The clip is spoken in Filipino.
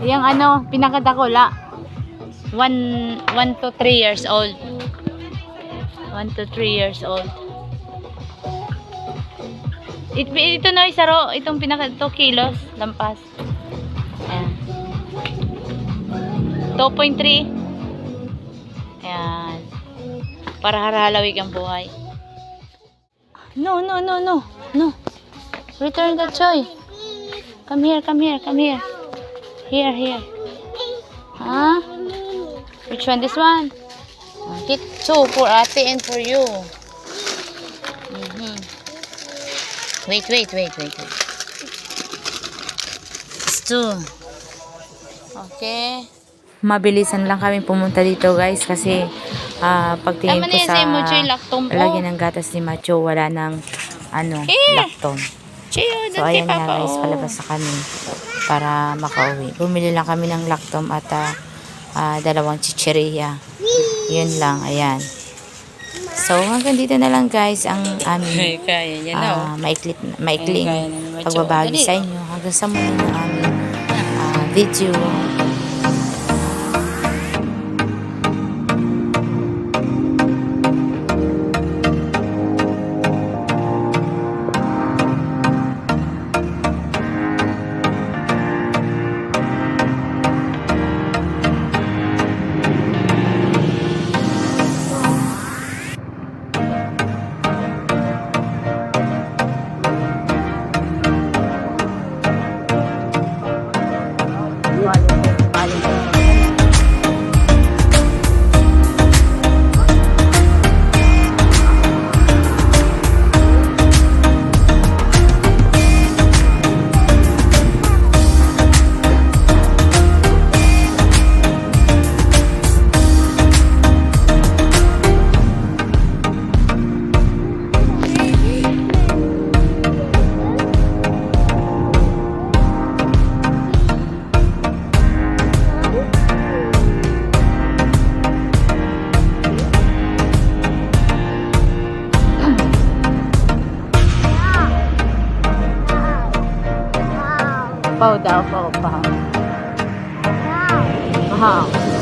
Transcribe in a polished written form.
Yung ano, pinakadakula. 1 to 3 years old. 1 to 3 years old. Ito na isa ro, itong pinaka 2 kilos lampas. Ayan. 2.3. Ayan. Para harhalawig ang buhay. No. Return the toy. Come here. Here. Huh? Which one? This one? Get 2 for ate and for you. Wait. It's 2. Okay. Mabilisan lang kami pumunta dito guys kasi pagtingin ko sa lagyan ng gatas ni Macho wala nang lactone. So ayan nga guys, palabas sa kami para makauwi. Bumili lang kami ng lactone at 2 chichirya. Yun lang, ayan. So hanggang dito na lang guys ang aming maikling pagbabagi sa inyo. Hanggang sa muli ng aming video. Pau daw, pau. Wow.